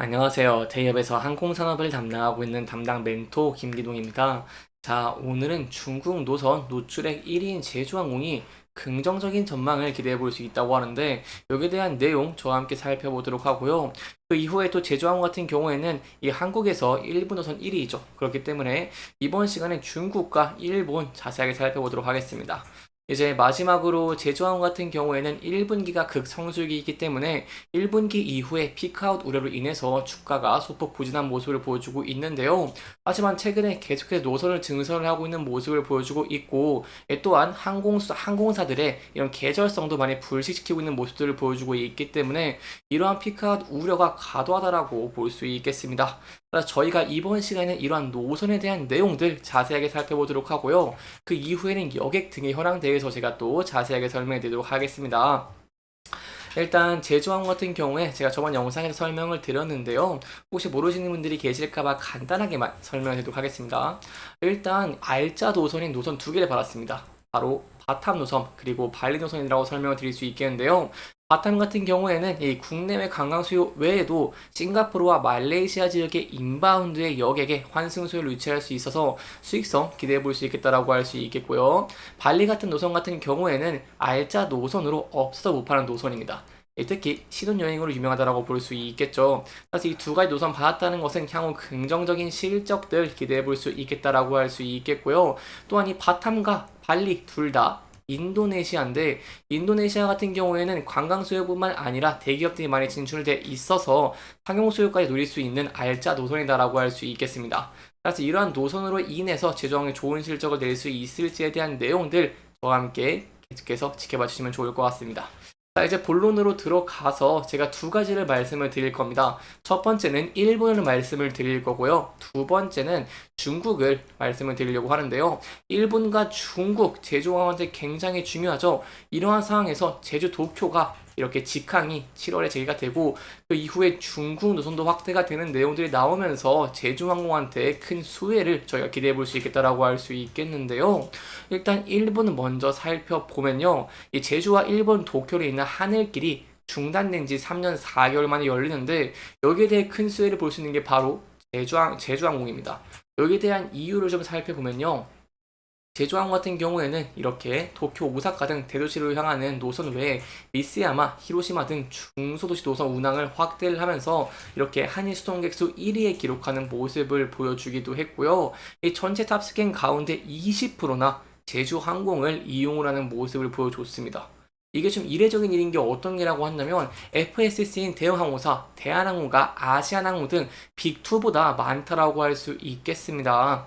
안녕하세요. 대기업에서 항공산업을 담당하고 있는 담당 멘토 김기동입니다. 자, 오늘은 중국 노선 노출액 1위인 제주항공이 긍정적인 전망을 기대해 볼 수 있다고 하는데 여기에 대한 내용 저와 함께 살펴보도록 하고요. 그 이후에 또 제주항공 같은 경우에는 이 한국에서 일본 노선 1위이죠. 그렇기 때문에 이번 시간에 중국과 일본 자세하게 살펴보도록 하겠습니다. 이제 마지막으로 제주항공 같은 경우에는 1분기가 극성수기이기 때문에 1분기 이후에 피크아웃 우려로 인해서 주가가 소폭 부진한 모습을 보여주고 있는데요. 하지만 최근에 계속해서 노선을 증설을 하고 있는 모습을 보여주고 있고 또한 항공사들의 이런 계절성도 많이 불식시키고 있는 모습들을 보여주고 있기 때문에 이러한 피크아웃 우려가 과도하다라고 볼 수 있겠습니다. 그래서 저희가 이번 시간에 이러한 노선에 대한 내용들 자세하게 살펴보도록 하고요. 그 이후에는 여객 등의 현황 대해서 제가 또 자세하게 설명해 드리도록 하겠습니다. 일단 제주항공 같은 경우에 제가 저번 영상에서 설명을 드렸는데요. 혹시 모르시는 분들이 계실까봐 간단하게만 설명해 드리도록 하겠습니다. 일단 알짜 노선인 노선 두 개를 받았습니다. 바로 바탐 노선 그리고 발리 노선이라고 설명을 드릴 수 있겠는데요. 바탐 같은 경우에는 이 국내외 관광 수요 외에도 싱가포르와 말레이시아 지역의 인바운드의 여객에 환승 수요를 유치할 수 있어서 수익성 기대해 볼 수 있겠다라고 할 수 있겠고요. 발리 같은 노선 같은 경우에는 알짜 노선으로 없어서 못 파는 노선입니다. 특히 신혼여행으로 유명하다고 볼 수 있겠죠. 사실 이 두 가지 노선 받았다는 것은 향후 긍정적인 실적들 기대해 볼 수 있겠다라고 할 수 있겠고요. 또한 이 바탐과 발리 둘 다 인도네시아인데 인도네시아 같은 경우에는 관광 수요뿐만 아니라 대기업들이 많이 진출돼 있어서 상용 수요까지 누릴 수 있는 알짜 노선이다라고 할 수 있겠습니다. 그래서 이러한 노선으로 인해서 제주항에 좋은 실적을 낼 수 있을지에 대한 내용들 저와 함께 계속해서 지켜봐 주시면 좋을 것 같습니다. 자, 이제 본론으로 들어가서 제가 두 가지를 말씀을 드릴 겁니다. 첫 번째는 일본을 말씀을 드릴 거고요. 두 번째는 중국을 말씀을 드리려고 하는데요. 일본과 중국, 제주항한테 굉장히 중요하죠. 이러한 상황에서 제주 도쿄가 이렇게 직항이 7월에 재개가 되고 그 이후에 중국 노선도 확대가 되는 내용들이 나오면서 제주항공한테 큰 수혜를 저희가 기대해 볼 수 있겠다라고 할 수 있겠는데요. 일단 일본은 먼저 살펴보면요. 이 제주와 일본 도쿄로 있는 하늘길이 중단된 지 3년 4개월 만에 열리는데 여기에 대해 큰 수혜를 볼 수 있는 게 바로 제주항공입니다. 여기에 대한 이유를 좀 살펴보면요. 제주항공 같은 경우에는 이렇게 도쿄, 오사카 등 대도시로 향하는 노선 외에 미쓰야마, 히로시마 등 중소도시 노선 운항을 확대를 하면서 이렇게 한일 수송객 수 1위에 기록하는 모습을 보여주기도 했고요. 이 전체 탑승객 가운데 20%나 제주항공을 이용을 하는 모습을 보여줬습니다. 이게 좀 이례적인 일인 게 어떤 게라고 한다면 FSC인 대형 항공사, 대한항공과 아시아나항공 등 빅2보다 많다라고 할 수 있겠습니다.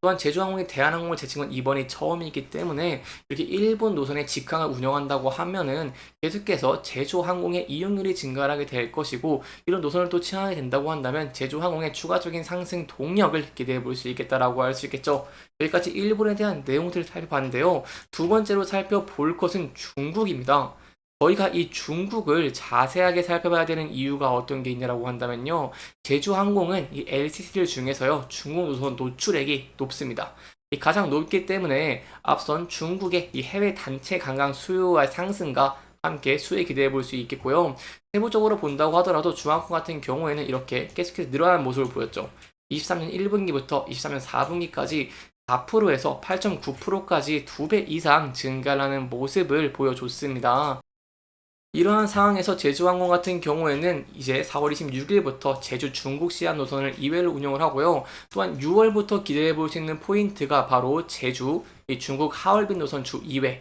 또한 제주항공이 대한항공을 제친 건 이번이 처음이기 때문에 이렇게 일본 노선의 직항을 운영한다고 하면은 계속해서 제주항공의 이용률이 증가하게 될 것이고 이런 노선을 또 취하게 된다고 한다면 제주항공의 추가적인 상승 동력을 기대해 볼 수 있겠다라고 할 수 있겠죠. 여기까지 일본에 대한 내용들을 살펴봤는데요. 두 번째로 살펴볼 것은 중국입니다. 저희가 이 중국을 자세하게 살펴봐야 되는 이유가 어떤 게 있냐라고 한다면요. 제주항공은 이 LCC들 중에서요. 중국 노선 노출액이 높습니다. 이 가장 높기 때문에 앞선 중국의 이 해외 단체 관광 수요와 상승과 함께 수혜 기대해 볼 수 있겠고요. 세부적으로 본다고 하더라도 중항공 같은 경우에는 이렇게 계속해서 늘어나는 모습을 보였죠. 23년 1분기부터 23년 4분기까지 4%에서 8.9%까지 2배 이상 증가하는 모습을 보여줬습니다. 이러한 상황에서 제주항공 같은 경우에는 이제 4월 26일부터 제주 중국 시안 노선을 2회를 운영을 하고요. 또한 6월부터 기대해 볼 수 있는 포인트가 바로 제주 중국 하얼빈 노선 주 2회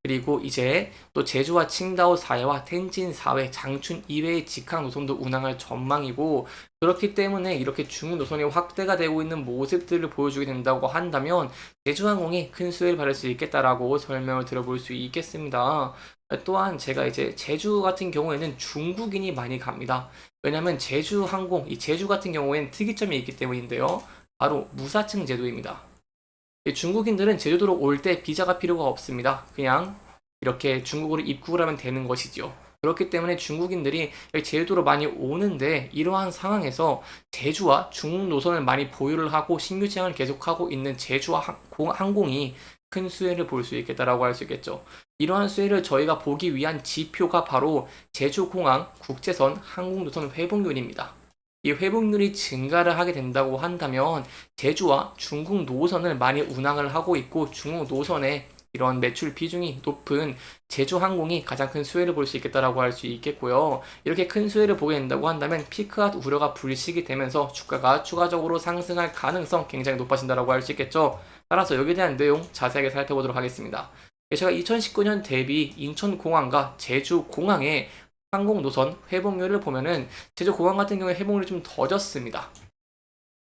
그리고 이제 또 제주와 칭다오 4회와 텐진 4회, 장춘 2회의 직항 노선도 운항할 전망이고 그렇기 때문에 이렇게 중국 노선이 확대가 되고 있는 모습들을 보여주게 된다고 한다면 제주항공이 큰 수혜를 받을 수 있겠다라고 설명을 들어볼 수 있겠습니다. 또한 제가 이제 제주 같은 경우에는 중국인이 많이 갑니다. 왜냐하면 제주항공, 이 제주 같은 경우에는 특이점이 있기 때문인데요. 바로 무사증 제도입니다. 중국인들은 제주도로 올 때 비자가 필요가 없습니다. 그냥 이렇게 중국으로 입국을 하면 되는 것이죠. 그렇기 때문에 중국인들이 제주도로 많이 오는데 이러한 상황에서 제주와 중국 노선을 많이 보유를 하고 신규 취항을 계속하고 있는 제주와 항공이 큰 수혜를 볼 수 있겠다라고 할 수 있겠죠. 이러한 수혜를 저희가 보기 위한 지표가 바로 제주공항 국제선 항공노선 회복률입니다. 이 회복률이 증가를 하게 된다고 한다면 제주와 중국 노선을 많이 운항을 하고 있고 중국 노선에 이런 매출 비중이 높은 제주항공이 가장 큰 수혜를 볼 수 있겠다라고 할 수 있겠고요. 이렇게 큰 수혜를 보게 된다고 한다면 피크아웃 우려가 불식이 되면서 주가가 추가적으로 상승할 가능성 굉장히 높아진다라고 할 수 있겠죠. 따라서 여기에 대한 내용 자세하게 살펴보도록 하겠습니다. 제가 2019년 대비 인천공항과 제주공항의 항공노선 회복률을 보면은 제주공항 같은 경우에 회복률이 좀 더졌습니다.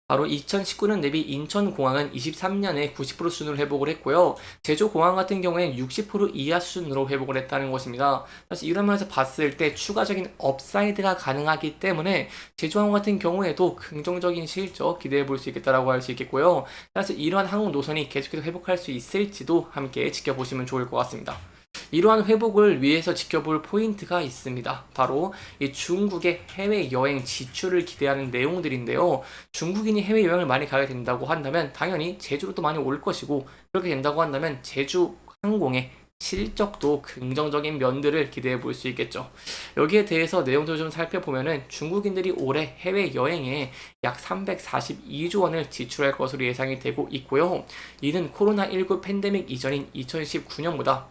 바로 2019년 대비 인천공항은 23년에 90% 수준으로 회복을 했고요. 제주공항 같은 경우에는 60% 이하 수준으로 회복을 했다는 것입니다. 사실 이런 면에서 봤을 때 추가적인 업사이드가 가능하기 때문에 제주항공 같은 경우에도 긍정적인 실적 기대해 볼 수 있겠다라고 할 수 있겠고요. 따라서 이러한 항공 노선이 계속해서 회복할 수 있을지도 함께 지켜보시면 좋을 것 같습니다. 이러한 회복을 위해서 지켜볼 포인트가 있습니다. 바로 이 중국의 해외여행 지출을 기대하는 내용들인데요. 중국인이 해외여행을 많이 가게 된다고 한다면 당연히 제주로 또 많이 올 것이고 그렇게 된다고 한다면 제주 항공의 실적도 긍정적인 면들을 기대해 볼 수 있겠죠. 여기에 대해서 내용들을 좀 살펴보면은 중국인들이 올해 해외여행에 약 342조 원을 지출할 것으로 예상이 되고 있고요. 이는 코로나19 팬데믹 이전인 2019년보다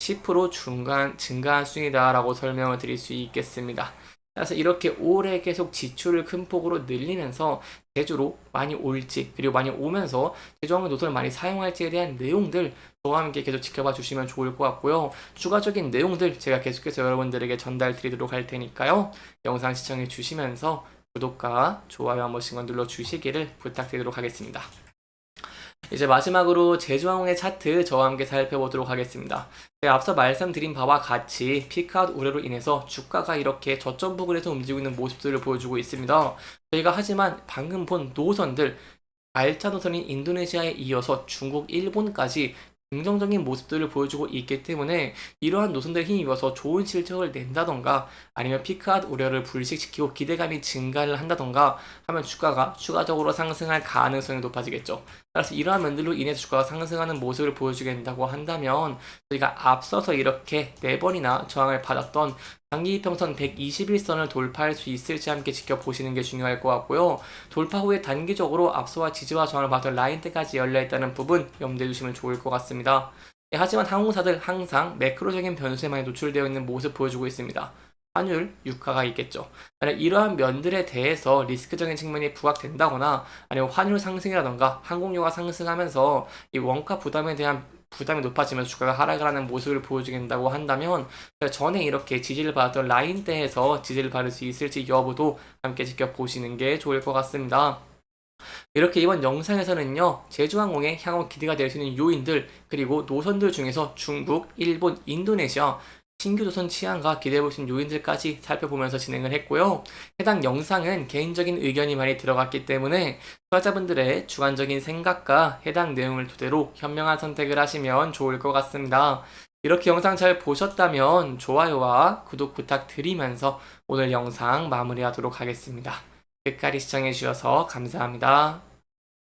10% 증가한 수익이다라고 설명을 드릴 수 있겠습니다. 그래서 이렇게 올해 계속 지출을 큰 폭으로 늘리면서 제주로 많이 올지 그리고 많이 오면서 제주항공 노선을 많이 사용할지에 대한 내용들 저와 함께 계속 지켜봐 주시면 좋을 것 같고요. 추가적인 내용들 제가 계속해서 여러분들에게 전달 드리도록 할 테니까요. 영상 시청해 주시면서 구독과 좋아요 한 번씩만 눌러 주시기를 부탁드리도록 하겠습니다. 이제 마지막으로 제주항공의 차트 저와 함께 살펴보도록 하겠습니다. 제가 앞서 말씀드린 바와 같이 피크아웃 우려로 인해서 주가가 이렇게 저점 부근에서 움직이고 있는 모습들을 보여주고 있습니다. 저희가 하지만 방금 본 노선들 알차 노선인 인도네시아에 이어서 중국, 일본까지 긍정적인 모습들을 보여주고 있기 때문에 이러한 노선들에 힘입어서 좋은 실적을 낸다던가 아니면 피크아웃 우려를 불식시키고 기대감이 증가를 한다던가 하면 주가가 추가적으로 상승할 가능성이 높아지겠죠. 따라서 이러한 면들로 인해서 주가가 상승하는 모습을 보여주게 된다고 한다면 저희가 앞서서 이렇게 4번이나 저항을 받았던 장기 이평선 121선을 돌파할 수 있을지 함께 지켜보시는 게 중요할 것 같고요. 돌파 후에 단기적으로 앞서와 지지와 저항을 받던 라인대까지 열려있다는 부분 염두해 두시면 좋을 것 같습니다. 하지만 항공사들 항상 매크로적인 변수에 많이 노출되어 있는 모습 보여주고 있습니다. 환율, 유가가 있겠죠. 만약 이러한 면들에 대해서 리스크적인 측면이 부각된다거나 아니면 환율 상승이라던가 항공료가 상승하면서 이 원가 부담에 대한 부담이 높아지면서 주가가 하락을 하는 모습을 보여주게 된다고 한다면 전에 이렇게 지지를 받았던 라인대에서 지지를 받을 수 있을지 여부도 함께 지켜보시는 게 좋을 것 같습니다. 이렇게 이번 영상에서는요 제주항공의 향후 기대가 될 수 있는 요인들 그리고 노선들 중에서 중국, 일본, 인도네시아 신규 노선 취향과 기대해볼 수 있는 요인들까지 살펴보면서 진행을 했고요. 해당 영상은 개인적인 의견이 많이 들어갔기 때문에 투자자분들의 주관적인 생각과 해당 내용을 토대로 현명한 선택을 하시면 좋을 것 같습니다. 이렇게 영상 잘 보셨다면 좋아요와 구독 부탁드리면서 오늘 영상 마무리하도록 하겠습니다. 끝까지 시청해주셔서 감사합니다.